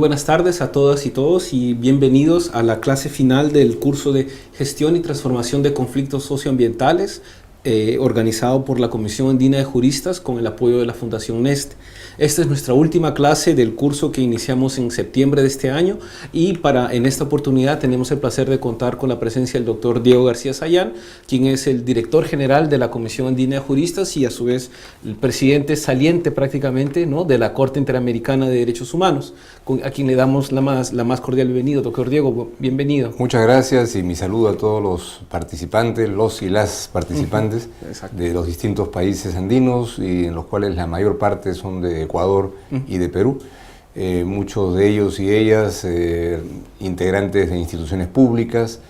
buenas tardes a todas y todos y bienvenidos a la clase final del curso de Gestión y Transformación de Conflictos Socioambientales organizado por la Comisión Andina de Juristas con el apoyo de la Fundación NEST. Esta es nuestra última clase del curso que iniciamos en septiembre de este año y en esta oportunidad tenemos el placer de contar con la presencia del doctor Diego García Sayán, quien es el director general de la Comisión Andina de Juristas y a su vez el presidente saliente prácticamente, ¿no?, de la Corte Interamericana de Derechos Humanos, a quien le damos la más cordial bienvenida. Doctor Diego, bienvenido. Muchas gracias y mi saludo a todos los participantes, los y las participantes de los distintos países andinos y en los cuales la mayor parte son de Ecuador y de Perú. Muchos de ellos y ellas integrantes de instituciones públicas,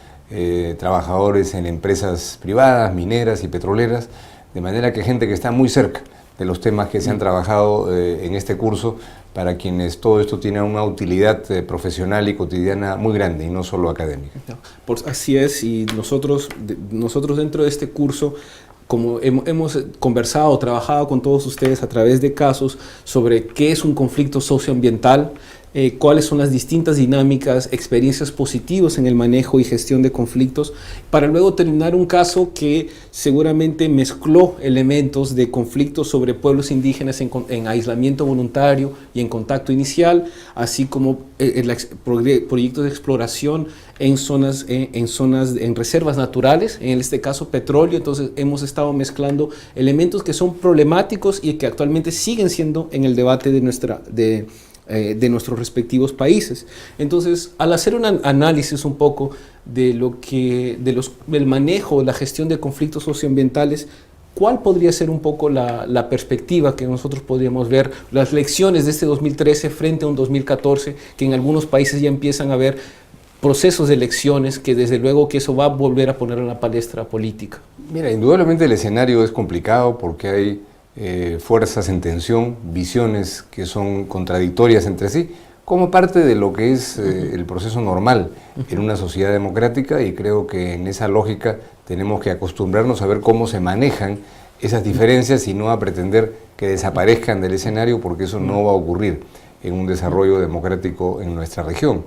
trabajadores en empresas privadas, mineras y petroleras, de manera que gente que está muy cerca de los temas que se han trabajado en este curso, para quienes todo esto tiene una utilidad profesional y cotidiana muy grande y no solo académica. Pues así es, y nosotros dentro de este curso, como hemos conversado, trabajado con todos ustedes a través de casos sobre qué es un conflicto socioambiental, cuáles son las distintas dinámicas, experiencias positivas en el manejo y gestión de conflictos, para luego terminar un caso que seguramente mezcló elementos de conflictos sobre pueblos indígenas en aislamiento voluntario y en contacto inicial, así como proyectos de exploración en reservas naturales, en este caso petróleo. Entonces hemos estado mezclando elementos que son problemáticos y que actualmente siguen siendo en el debate de nuestros respectivos países. Entonces, al hacer un análisis un poco del manejo, la gestión de conflictos socioambientales, ¿cuál podría ser un poco la perspectiva que nosotros podríamos ver, las lecciones de este 2013 frente a un 2014, que en algunos países ya empiezan a haber procesos de elecciones, que desde luego que eso va a volver a poner en la palestra política? Mira, indudablemente el escenario es complicado porque hay fuerzas en tensión, visiones que son contradictorias entre sí, como parte de lo que es el proceso normal en una sociedad democrática, y creo que en esa lógica tenemos que acostumbrarnos a ver cómo se manejan esas diferencias y no a pretender que desaparezcan del escenario, porque eso no va a ocurrir en un desarrollo democrático en nuestra región.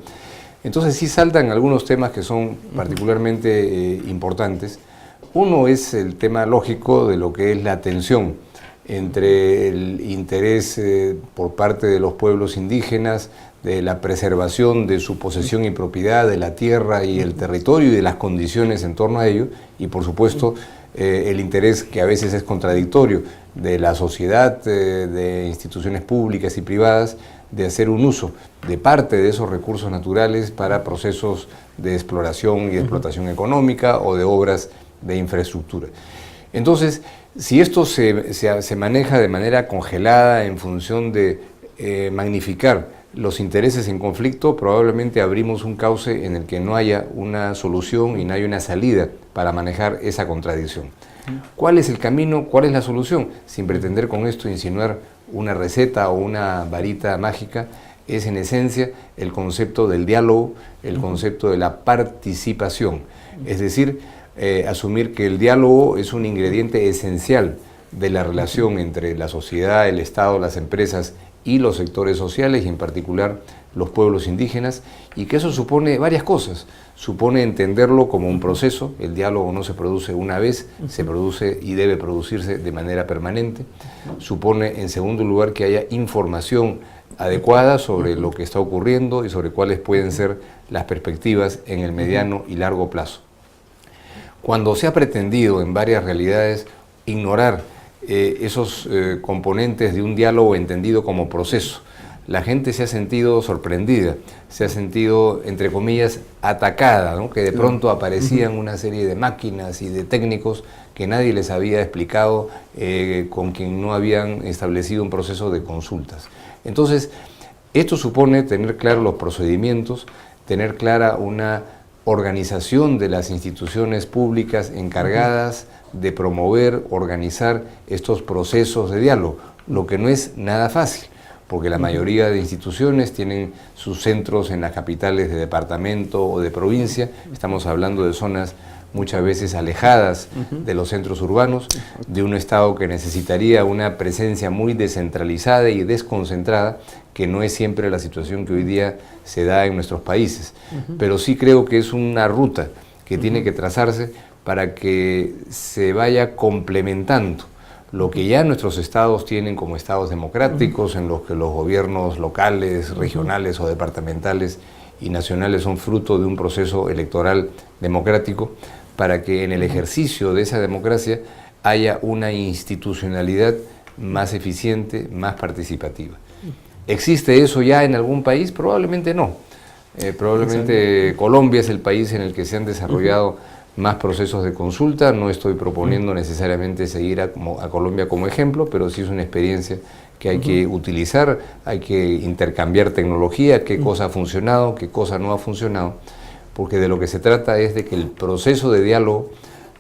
Entonces sí saltan algunos temas que son particularmente importantes. Uno es el tema lógico de lo que es la tensión entre el interés por parte de los pueblos indígenas, de la preservación de su posesión y propiedad de la tierra y el territorio y de las condiciones en torno a ello, y por supuesto el interés que a veces es contradictorio de la sociedad, de instituciones públicas y privadas, de hacer un uso de parte de esos recursos naturales para procesos de exploración y de explotación económica o de obras de infraestructura. Entonces, si esto se maneja de manera congelada en función de magnificar los intereses en conflicto, probablemente abrimos un cauce en el que no haya una solución y no haya una salida para manejar esa contradicción. ¿Cuál es el camino? ¿Cuál es la solución? Sin pretender con esto insinuar una receta o una varita mágica, es en esencia el concepto del diálogo, el concepto de la participación, es decir, asumir que el diálogo es un ingrediente esencial de la relación entre la sociedad, el Estado, las empresas y los sectores sociales, y en particular los pueblos indígenas, y que eso supone varias cosas. Supone entenderlo como un proceso. El diálogo no se produce una vez, se produce y debe producirse de manera permanente. Supone, en segundo lugar, que haya información adecuada sobre lo que está ocurriendo y sobre cuáles pueden ser las perspectivas en el mediano y largo plazo. Cuando se ha pretendido en varias realidades ignorar esos componentes de un diálogo entendido como proceso, la gente se ha sentido sorprendida, se ha sentido, entre comillas, atacada, ¿no? Que de pronto aparecían una serie de máquinas y de técnicos que nadie les había explicado, con quien no habían establecido un proceso de consultas. Entonces, esto supone tener claros los procedimientos, tener clara una organización de las instituciones públicas encargadas de promover, organizar estos procesos de diálogo, lo que no es nada fácil, porque la mayoría de instituciones tienen sus centros en las capitales de departamento o de provincia. Estamos hablando de zonas muchas veces alejadas de los centros urbanos, de un Estado que necesitaría una presencia muy descentralizada y desconcentrada, que no es siempre la situación que hoy día se da en nuestros países. Pero sí creo que es una ruta que tiene que trazarse para que se vaya complementando lo que ya nuestros estados tienen como estados democráticos, en los que los gobiernos locales, regionales o departamentales y nacionales son fruto de un proceso electoral democrático, para que en el ejercicio de esa democracia haya una institucionalidad más eficiente, más participativa. ¿Existe eso ya en algún país? Probablemente no. Probablemente Colombia es el país en el que se han desarrollado más procesos de consulta. No estoy proponiendo necesariamente seguir a Colombia como ejemplo, pero sí es una experiencia que hay que utilizar, hay que intercambiar tecnología, qué cosa ha funcionado, qué cosa no ha funcionado, porque de lo que se trata es de que el proceso de diálogo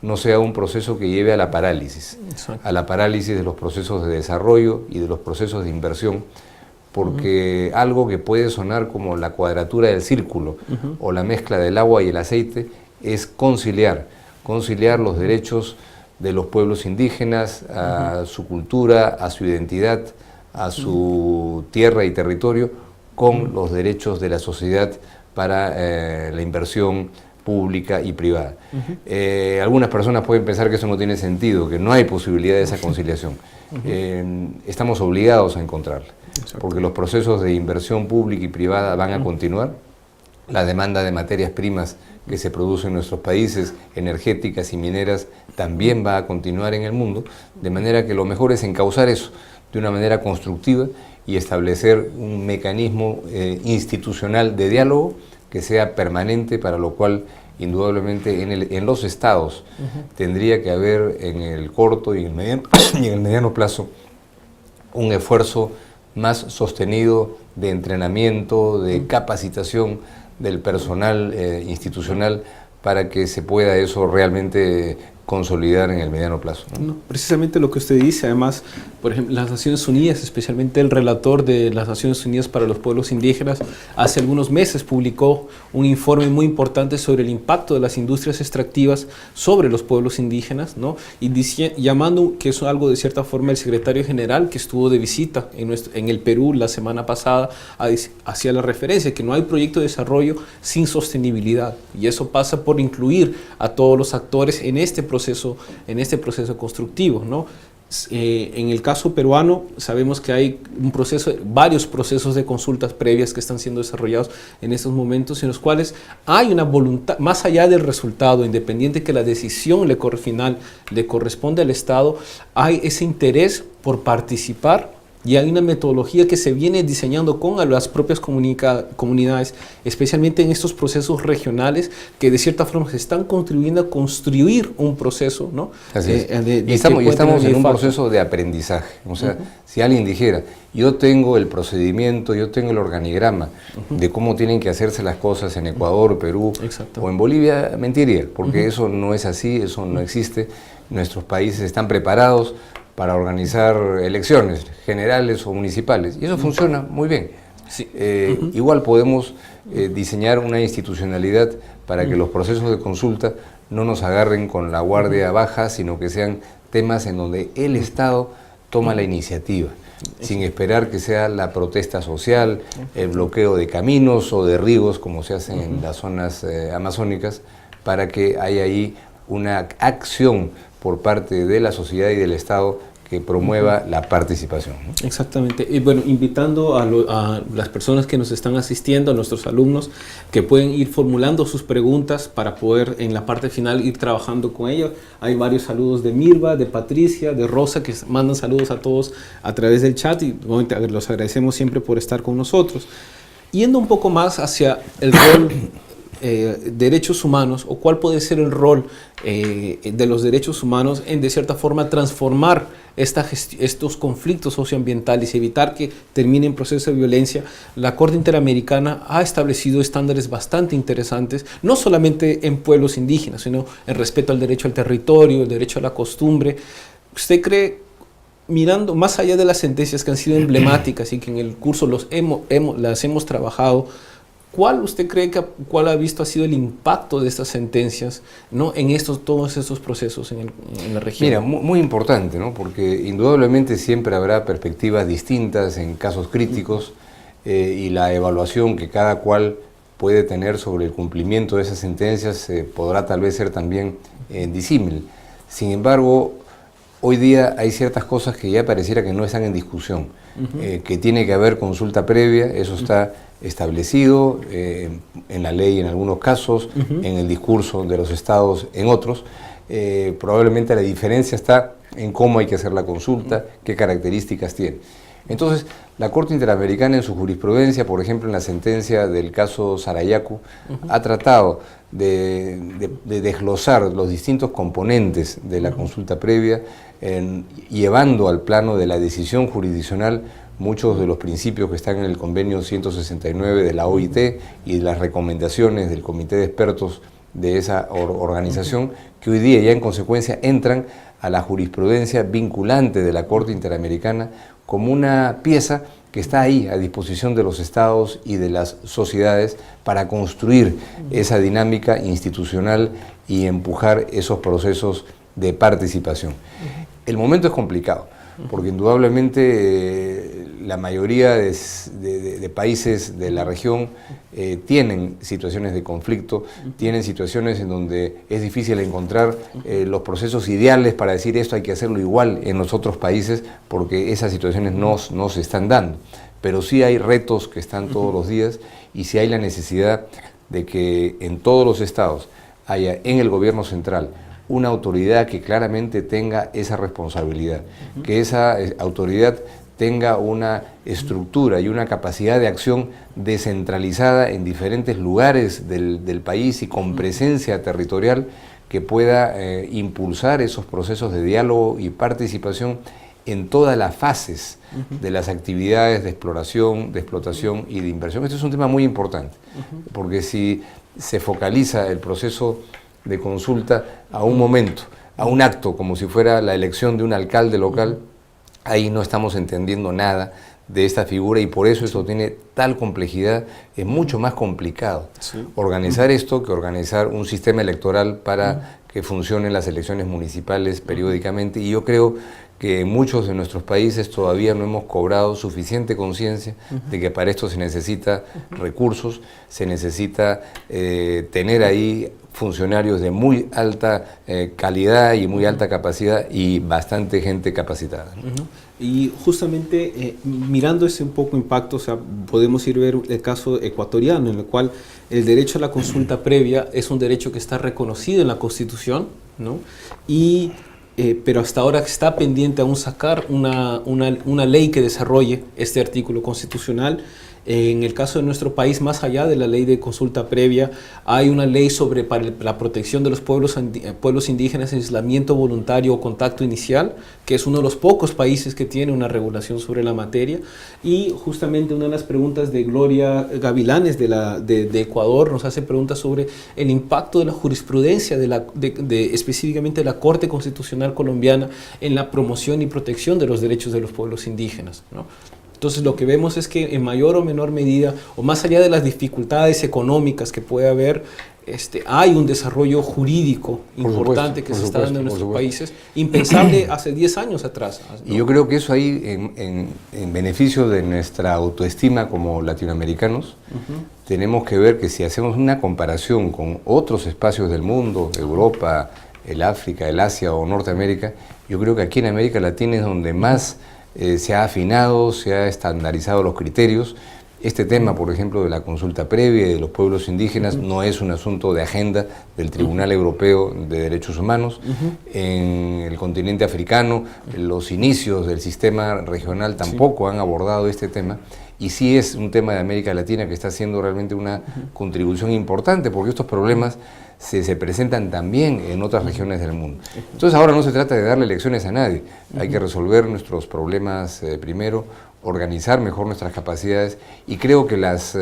no sea un proceso que lleve a la parálisis de los procesos de desarrollo y de los procesos de inversión, porque algo que puede sonar como la cuadratura del círculo o la mezcla del agua y el aceite es conciliar los derechos de los pueblos indígenas a su cultura, a su identidad, a su tierra y territorio, con los derechos de la sociedad para la inversión pública y privada. Algunas personas pueden pensar que eso no tiene sentido, que no hay posibilidad de esa conciliación. Estamos obligados a encontrarla, porque los procesos de inversión pública y privada van a continuar. La demanda de materias primas que se produce en nuestros países, energéticas y mineras, también va a continuar en el mundo, de manera que lo mejor es encauzar eso de una manera constructiva y establecer un mecanismo institucional de diálogo que sea permanente, para lo cual indudablemente en los estados tendría que haber en el corto y en el mediano plazo un esfuerzo más sostenido de entrenamiento, de capacitación del personal institucional, para que se pueda eso realmente consolidar en el mediano plazo, ¿no? Precisamente lo que usted dice, además, por ejemplo, las Naciones Unidas, especialmente el relator de las Naciones Unidas para los Pueblos Indígenas, hace algunos meses publicó un informe muy importante sobre el impacto de las industrias extractivas sobre los pueblos indígenas, ¿no? Y llamando, que es algo de cierta forma el secretario general que estuvo de visita en el Perú la semana pasada, hacía la referencia que no hay proyecto de desarrollo sin sostenibilidad, y eso pasa por incluir a todos los actores en este proceso constructivo, ¿no? En el caso peruano sabemos que hay varios procesos de consultas previas que están siendo desarrollados en estos momentos, en los cuales hay una voluntad, más allá del resultado, independiente que la decisión final le corresponde al Estado, hay ese interés por participar. Y hay una metodología que se viene diseñando con las propias comunidades, especialmente en estos procesos regionales, que de cierta forma se están contribuyendo a construir un proceso, ¿no? Así es. Y estamos en un proceso de aprendizaje. O sea, si alguien dijera, yo tengo el procedimiento, yo tengo el organigrama de cómo tienen que hacerse las cosas en Ecuador, Perú o en Bolivia, mentiría, porque eso no es así, eso no existe. Nuestros países están preparados para organizar elecciones generales o municipales, y eso funciona muy bien. Sí. Igual podemos diseñar una institucionalidad para que los procesos de consulta no nos agarren con la guardia baja, sino que sean temas en donde el Estado toma la iniciativa, sin esperar que sea la protesta social, el bloqueo de caminos o de ríos, como se hace en las zonas amazónicas, para que haya ahí una acción por parte de la sociedad y del Estado que promueva la participación. Exactamente. Y bueno, invitando a las personas que nos están asistiendo, a nuestros alumnos, que pueden ir formulando sus preguntas para poder en la parte final ir trabajando con ellos. Hay varios saludos de Mirva, de Patricia, de Rosa, que mandan saludos a todos a través del chat, y los agradecemos siempre por estar con nosotros. Yendo un poco más hacia el rol derechos humanos, o cuál puede ser el rol de los derechos humanos en, de cierta forma, transformar estos conflictos socioambientales y evitar que terminen en procesos de violencia. La Corte Interamericana ha establecido estándares bastante interesantes, no solamente en pueblos indígenas, sino en respeto al derecho al territorio, el derecho a la costumbre. ¿Usted cree, mirando más allá de las sentencias que han sido emblemáticas y que en el curso las hemos trabajado, cuál ha visto ha sido el impacto de estas sentencias, ¿no?, en todos estos procesos en la región? Mira, muy importante, ¿no?, porque indudablemente siempre habrá perspectivas distintas en casos críticos. y la evaluación que cada cual puede tener sobre el cumplimiento de esas sentencias podrá tal vez ser también disímil. Sin embargo, hoy día hay ciertas cosas que ya pareciera que no están en discusión, que tiene que haber consulta previa, eso está establecido en la ley en algunos casos, en el discurso de los estados en otros. Probablemente la diferencia está en cómo hay que hacer la consulta, qué características tiene. Entonces, la Corte Interamericana en su jurisprudencia, por ejemplo en la sentencia del caso Sarayaku, ha tratado de desglosar los distintos componentes de la consulta previa, llevando al plano de la decisión jurisdiccional muchos de los principios que están en el convenio 169 de la OIT y las recomendaciones del Comité de Expertos de esa organización, que hoy día ya en consecuencia entran a la jurisprudencia vinculante de la Corte Interamericana como una pieza que está ahí a disposición de los estados y de las sociedades para construir esa dinámica institucional y empujar esos procesos de participación. El momento es complicado, porque indudablemente la mayoría de países de la región tienen situaciones de conflicto, tienen situaciones en donde es difícil encontrar los procesos ideales para decir esto hay que hacerlo igual en los otros países, porque esas situaciones no se están dando. Pero sí hay retos que están todos los días, y sí hay la necesidad de que en todos los estados haya en el gobierno central una autoridad que claramente tenga esa responsabilidad, que esa autoridad tenga una estructura y una capacidad de acción descentralizada en diferentes lugares del país y con presencia territorial que pueda impulsar esos procesos de diálogo y participación en todas las fases de las actividades de exploración, de explotación y de inversión. Este es un tema muy importante, porque si se focaliza el proceso de consulta a un momento, a un acto, como si fuera la elección de un alcalde local, ahí no estamos entendiendo nada de esta figura, y por eso esto tiene tal complejidad. Es mucho más complicado organizar esto que organizar un sistema electoral para que funcionen las elecciones municipales periódicamente, y yo creo que en muchos de nuestros países todavía no hemos cobrado suficiente conciencia de que para esto se necesita recursos, se necesita tener ahí funcionarios de muy alta calidad y muy alta capacidad y bastante gente capacitada, ¿no? Y justamente mirando ese un poco impacto, o sea, podemos ir a ver el caso ecuatoriano, en el cual el derecho a la consulta previa es un derecho que está reconocido en la Constitución, ¿no? Pero hasta ahora está pendiente aún sacar una ley que desarrolle este artículo constitucional. En el caso de nuestro país, más allá de la ley de consulta previa, hay una ley para la protección de los pueblos indígenas en aislamiento voluntario o contacto inicial, que es uno de los pocos países que tiene una regulación sobre la materia. Y justamente una de las preguntas de Gloria Gavilanes de Ecuador nos hace preguntas sobre el impacto de la jurisprudencia específicamente de la Corte Constitucional Colombiana en la promoción y protección de los derechos de los pueblos indígenas, ¿no? Entonces lo que vemos es que en mayor o menor medida, o más allá de las dificultades económicas que puede haber, hay un desarrollo jurídico importante que se está dando en nuestros países, impensable hace 10 años atrás, ¿no? Y yo creo que eso ahí, en beneficio de nuestra autoestima como latinoamericanos, tenemos que ver que si hacemos una comparación con otros espacios del mundo, Europa, el África, el Asia o Norteamérica, yo creo que aquí en América Latina es donde más se ha afinado, se ha estandarizado los criterios. Este tema, por ejemplo, de la consulta previa y de los pueblos indígenas no es un asunto de agenda del Tribunal Europeo de Derechos Humanos. En el continente africano, los inicios del sistema regional tampoco han abordado este tema, y sí es un tema de América Latina que está haciendo realmente una contribución importante, porque estos problemas se presentan también en otras regiones del mundo. Entonces ahora no se trata de darle lecciones a nadie, hay que resolver nuestros problemas primero, organizar mejor nuestras capacidades, y creo que las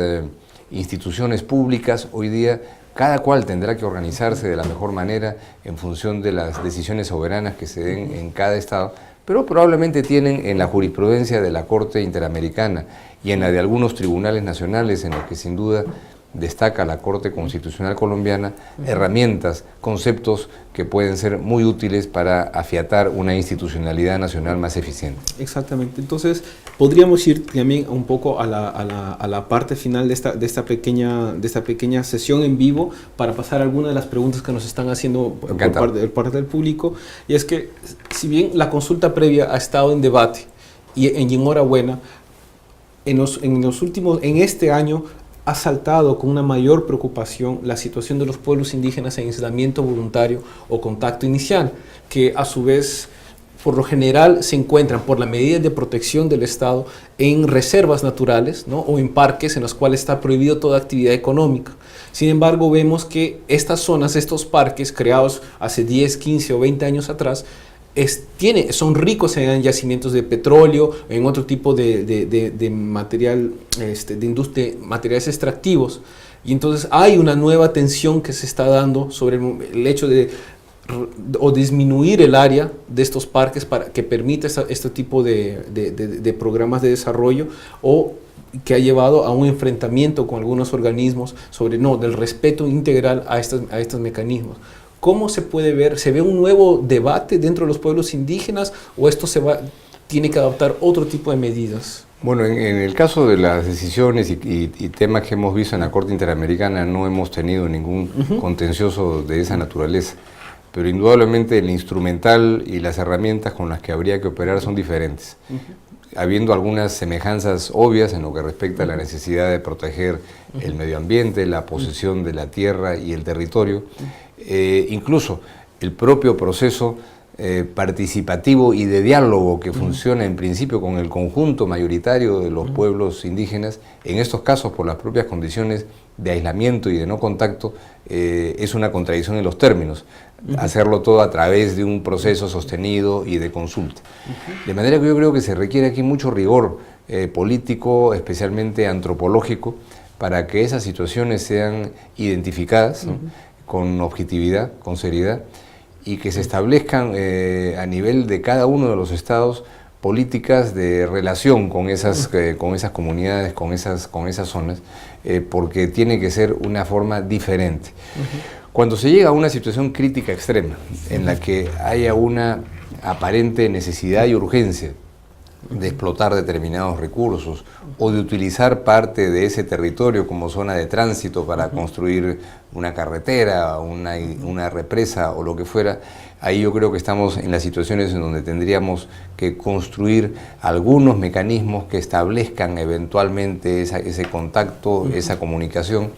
instituciones públicas hoy día, cada cual tendrá que organizarse de la mejor manera en función de las decisiones soberanas que se den en cada estado, pero probablemente tienen en la jurisprudencia de la Corte Interamericana y en la de algunos tribunales nacionales, en los que sin duda destaca la Corte Constitucional Colombiana herramientas, conceptos que pueden ser muy útiles para afiatar una institucionalidad nacional más eficiente. Exactamente. Entonces, podríamos ir también un poco a la parte final de esta pequeña sesión en vivo para pasar algunas de las preguntas que nos están haciendo por parte del público. Y es que, si bien la consulta previa ha estado en debate, y enhorabuena, en este año ha saltado con una mayor preocupación la situación de los pueblos indígenas en aislamiento voluntario o contacto inicial, que a su vez, por lo general, se encuentran por las medidas de protección del Estado en reservas naturales, ¿no? O en parques en los cuales está prohibido toda actividad económica. Sin embargo, vemos que estas zonas, estos parques creados hace 10, 15 o 20 años atrás, son ricos en yacimientos de petróleo, en otro tipo de material, de industria, materiales extractivos. Y entonces hay una nueva tensión que se está dando sobre el hecho de disminuir el área de estos parques para que permita este tipo de programas de desarrollo, o que ha llevado a un enfrentamiento con algunos organismos del respeto integral a estos mecanismos. ¿Cómo se puede ver? ¿Se ve un nuevo debate dentro de los pueblos indígenas o esto tiene que adoptar otro tipo de medidas? Bueno, en el caso de las decisiones y temas que hemos visto en la Corte Interamericana, no hemos tenido ningún contencioso de esa naturaleza, pero indudablemente el instrumental y las herramientas con las que habría que operar son diferentes. Habiendo algunas semejanzas obvias en lo que respecta a la necesidad de proteger el medio ambiente, la posesión de la tierra y el territorio, incluso el propio proceso participativo y de diálogo que funciona en principio con el conjunto mayoritario de los pueblos indígenas, en estos casos por las propias condiciones de aislamiento y de no contacto, es una contradicción en los términos. Hacerlo todo a través de un proceso sostenido y de consulta. De manera que yo creo que se requiere aquí mucho rigor político, especialmente antropológico, para que esas situaciones sean identificadas, ¿no? Con objetividad, con seriedad, y que se establezcan a nivel de cada uno de los estados políticas de relación con esas comunidades, con esas zonas, porque tiene que ser una forma diferente. Cuando se llega a una situación crítica extrema, en la que haya una aparente necesidad y urgencia de explotar determinados recursos o de utilizar parte de ese territorio como zona de tránsito para construir una carretera, una represa o lo que fuera, ahí yo creo que estamos en las situaciones en donde tendríamos que construir algunos mecanismos que establezcan eventualmente ese contacto, esa comunicación,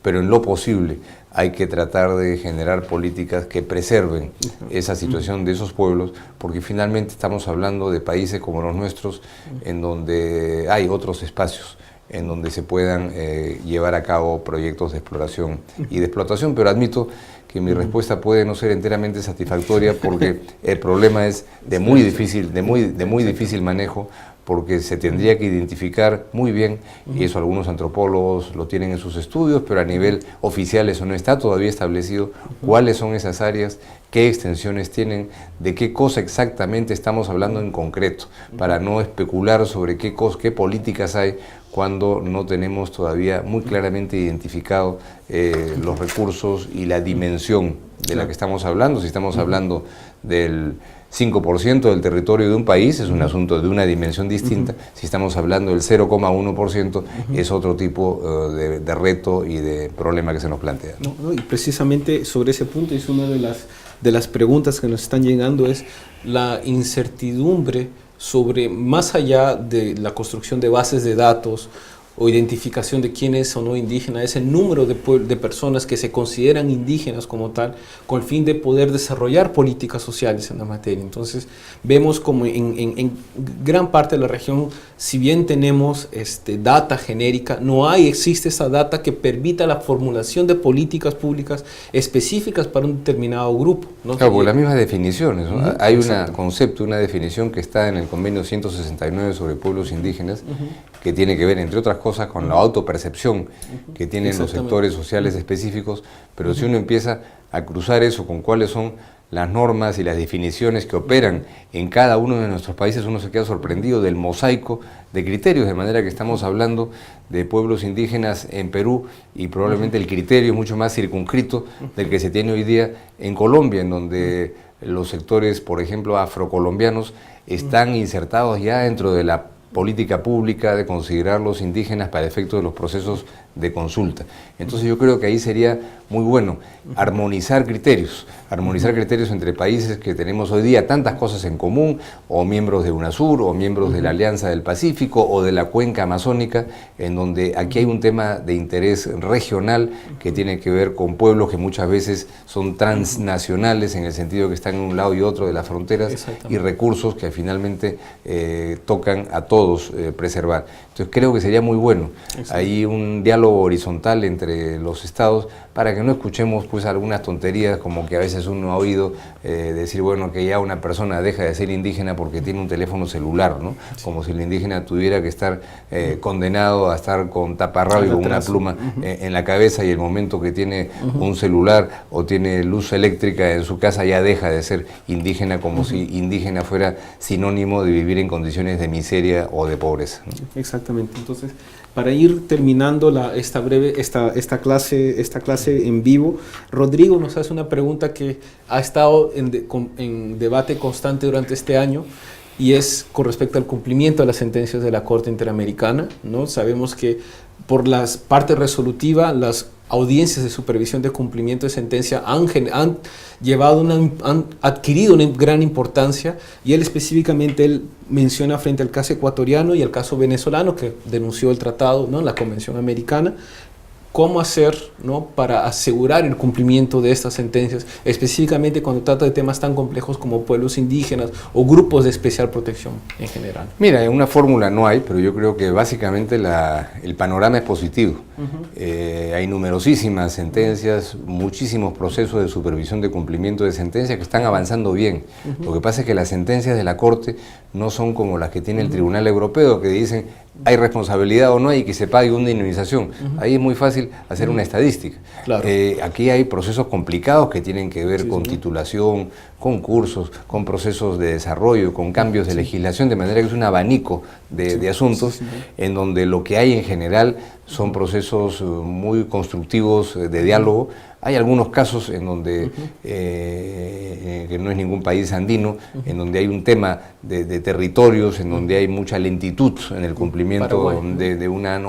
pero en lo posible hay que tratar de generar políticas que preserven esa situación de esos pueblos, porque finalmente estamos hablando de países como los nuestros, en donde hay otros espacios en donde se puedan llevar a cabo proyectos de exploración y de explotación, pero admito que mi respuesta puede no ser enteramente satisfactoria porque el problema es de muy difícil manejo, porque se tendría que identificar muy bien, y eso algunos antropólogos lo tienen en sus estudios, pero a nivel oficial eso no está todavía establecido, cuáles son esas áreas, qué extensiones tienen, de qué cosa exactamente estamos hablando en concreto, para no especular sobre qué políticas hay cuando no tenemos todavía muy claramente identificado los recursos y la dimensión de la que estamos hablando. Si estamos hablando del 5% del territorio de un país, es un asunto de una dimensión distinta. Si estamos hablando del 0,1%, es otro tipo de reto y de problema que se nos plantea. Y precisamente sobre ese punto, es una de las preguntas que nos están llegando, es la incertidumbre sobre, más allá de la construcción de bases de datos o identificación de quién es o no indígena, es el número de personas que se consideran indígenas como tal, con el fin de poder desarrollar políticas sociales en la materia. Entonces, vemos como en gran parte de la región, si bien tenemos data genérica, no existe esa data que permita la formulación de políticas públicas específicas para un determinado grupo, ¿no? Claro, por las mismas definiciones, ¿no? Hay un concepto, una definición que está en el Convenio 169 sobre pueblos indígenas, que tiene que ver, entre otras cosas, con la autopercepción que tienen los sectores sociales específicos, pero si uno empieza a cruzar eso con cuáles son las normas y las definiciones que operan en cada uno de nuestros países, uno se queda sorprendido del mosaico de criterios, de manera que estamos hablando de pueblos indígenas en Perú y probablemente el criterio es mucho más circunscrito del que se tiene hoy día en Colombia, en donde los sectores, por ejemplo, afrocolombianos, están insertados ya dentro de la política pública de considerarlos indígenas para efectos de los procesos de consulta. Entonces yo creo que ahí sería muy bueno armonizar criterios entre países que tenemos hoy día tantas cosas en común, o miembros de UNASUR, o miembros de la Alianza del Pacífico, o de la Cuenca Amazónica, en donde aquí hay un tema de interés regional que tiene que ver con pueblos que muchas veces son transnacionales, en el sentido que están en un lado y otro de las fronteras, y recursos que finalmente tocan a todos preservar. Entonces creo que sería muy bueno ahí un diálogo horizontal entre los estados, para que no escuchemos pues algunas tonterías como que a veces uno ha oído decir, bueno, que ya una persona deja de ser indígena porque tiene un teléfono celular, ¿no? Como si el indígena tuviera que estar condenado a estar con taparrabo y con una pluma en la cabeza, y el momento que tiene un celular o tiene luz eléctrica en su casa ya deja de ser indígena, como si indígena fuera sinónimo de vivir en condiciones de miseria o de pobreza, ¿no? Exactamente. Entonces, para ir terminando esta clase en vivo, Rodrigo nos hace una pregunta que ha estado en debate constante durante este año, y es con respecto al cumplimiento de las sentencias de la Corte Interamericana, ¿no? Sabemos que por la parte resolutiva, las audiencias de supervisión de cumplimiento de sentencia han adquirido una gran importancia, y él menciona frente al caso ecuatoriano y el caso venezolano que denunció el tratado, ¿no?, la Convención Americana, cómo hacer, ¿no?, para asegurar el cumplimiento de estas sentencias, específicamente cuando trata de temas tan complejos como pueblos indígenas o grupos de especial protección en general. Mira, una fórmula no hay, pero yo creo que básicamente el panorama es positivo. Hay numerosísimas sentencias, muchísimos procesos de supervisión de cumplimiento de sentencias que están avanzando bien. Lo que pasa es que las sentencias de la Corte no son como las que tiene el Tribunal Europeo, que dicen hay responsabilidad o no hay, y que se pague una indemnización. Ahí es muy fácil hacer una estadística. Claro. Aquí hay procesos complicados que tienen que ver con titulación, con cursos, con procesos de desarrollo, con cambios de legislación, de manera que es un abanico de asuntos en donde lo que hay en general son procesos muy constructivos de diálogo. Hay algunos casos en donde, que no es ningún país andino, en donde hay un tema de territorios, en donde hay mucha lentitud en el cumplimiento de una,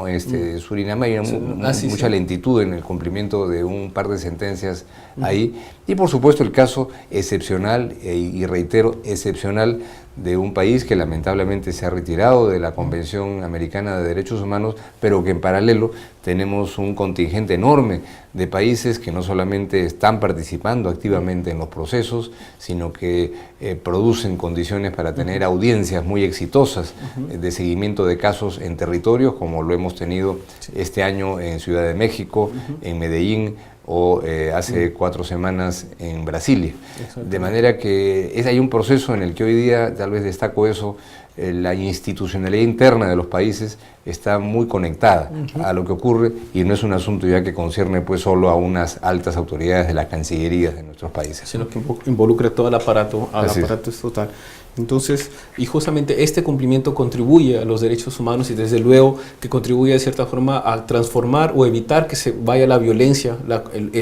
Surinam, hay mucha lentitud en el cumplimiento de un par de sentencias ahí. Y por supuesto el caso excepcional, y reitero, excepcional, de un país que lamentablemente se ha retirado de la Convención Americana de Derechos Humanos, pero que en paralelo tenemos un contingente enorme de países que no solamente están participando activamente en los procesos, sino que producen condiciones para tener audiencias muy exitosas de seguimiento de casos en territorios, como lo hemos tenido este año en Ciudad de México, en Medellín, o hace 4 semanas en Brasilia. De manera que hay un proceso en el que hoy día, tal vez destaco eso, la institucionalidad interna de los países está muy conectada a lo que ocurre, y no es un asunto ya que concierne pues solo a unas altas autoridades de las cancillerías de nuestros países, sino que involucra todo el aparato estatal. Entonces, y justamente este cumplimiento contribuye a los derechos humanos, y desde luego que contribuye de cierta forma a transformar o evitar que se vaya la violencia,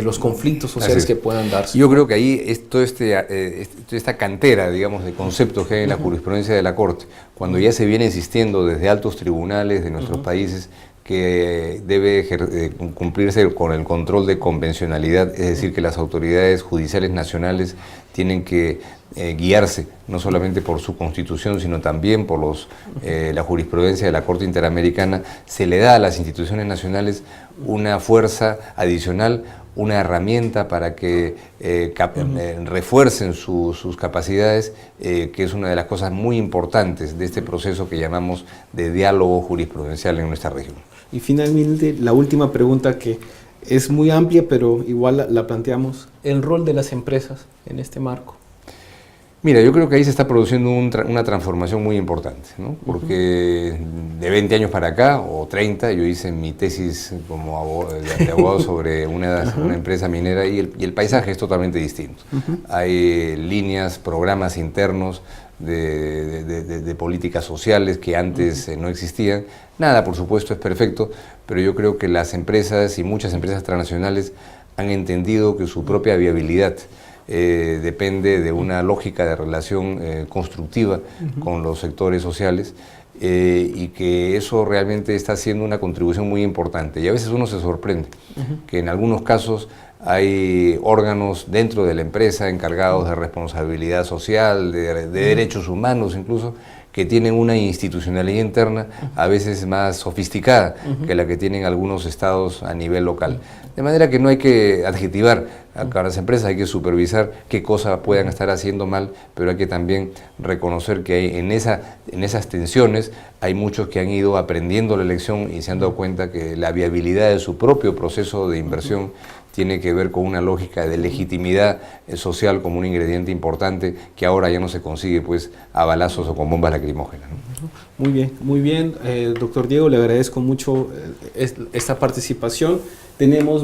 los conflictos sociales que puedan darse. Yo creo que ahí es toda esta cantera, digamos, de conceptos que hay en la jurisprudencia de la Corte, cuando ya se viene insistiendo desde altos tribunales de nuestros países que debe cumplirse con el control de convencionalidad, es decir, que las autoridades judiciales nacionales tienen que guiarse no solamente por su constitución, sino también por la jurisprudencia de la Corte Interamericana. Se le da a las instituciones nacionales una fuerza adicional, una herramienta para que refuercen sus capacidades, que es una de las cosas muy importantes de este proceso que llamamos de diálogo jurisprudencial en nuestra región. Y finalmente, la última pregunta, que es muy amplia, pero igual la planteamos: el rol de las empresas en este marco. Mira, yo creo que ahí se está produciendo una transformación muy importante, ¿no? Porque de 20 años para acá, o 30, yo hice mi tesis como abogado sobre una empresa minera y el paisaje es totalmente distinto. Hay líneas, programas internos de políticas sociales que antes no existían. Nada, por supuesto, es perfecto, pero yo creo que las empresas y muchas empresas transnacionales han entendido que su propia viabilidad depende de una lógica de relación constructiva con los sectores sociales y que eso realmente está haciendo una contribución muy importante. Y a veces uno se sorprende que en algunos casos hay órganos dentro de la empresa encargados de responsabilidad social, de derechos humanos incluso, que tienen una institucionalidad interna a veces más sofisticada que la que tienen algunos estados a nivel local. De manera que no hay que adjetivar a las empresas, hay que supervisar qué cosas puedan estar haciendo mal, pero hay que también reconocer que hay en esas tensiones hay muchos que han ido aprendiendo la lección y se han dado cuenta que la viabilidad de su propio proceso de inversión tiene que ver con una lógica de legitimidad social como un ingrediente importante que ahora ya no se consigue pues a balazos o con bombas lacrimógenas, ¿no? Muy bien, doctor Diego, le agradezco mucho esta participación. Tenemos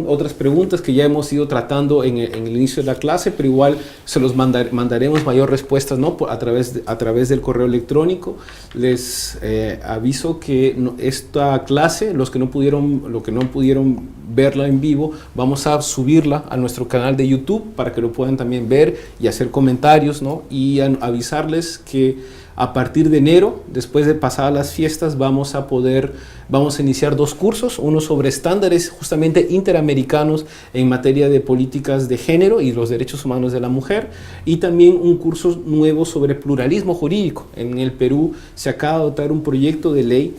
otras preguntas que ya hemos ido tratando en el inicio de la clase, pero igual se los mandaremos mayor respuestas, ¿no? a través del correo electrónico. Les aviso que esta clase, los que no pudieron verla en vivo, vamos a subirla a nuestro canal de YouTube para que lo puedan también ver y hacer comentarios, ¿no? Y avisarles que a partir de enero, después de pasadas las fiestas, vamos a iniciar 2 cursos, uno sobre estándares justamente interamericanos en materia de políticas de género y los derechos humanos de la mujer, y también un curso nuevo sobre pluralismo jurídico. En el Perú se acaba de adoptar un proyecto de ley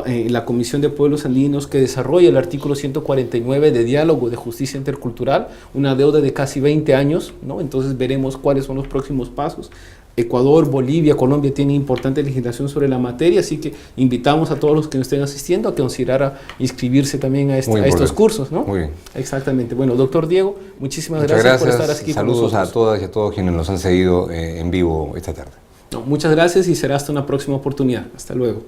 en la Comisión de Pueblos Andinos que desarrolla el artículo 149 de diálogo de justicia intercultural, una deuda de casi 20 años, ¿no? Entonces veremos cuáles son los próximos pasos. Ecuador, Bolivia, Colombia tienen importante legislación sobre la materia, así que invitamos a todos los que nos estén asistiendo a considerar inscribirse también a estos cursos, ¿no? Muy bien. Exactamente. Bueno, doctor Diego, muchas gracias por estar aquí con nosotros. Saludos a todas y a todos quienes nos han seguido en vivo esta tarde. No, muchas gracias y será hasta una próxima oportunidad. Hasta luego.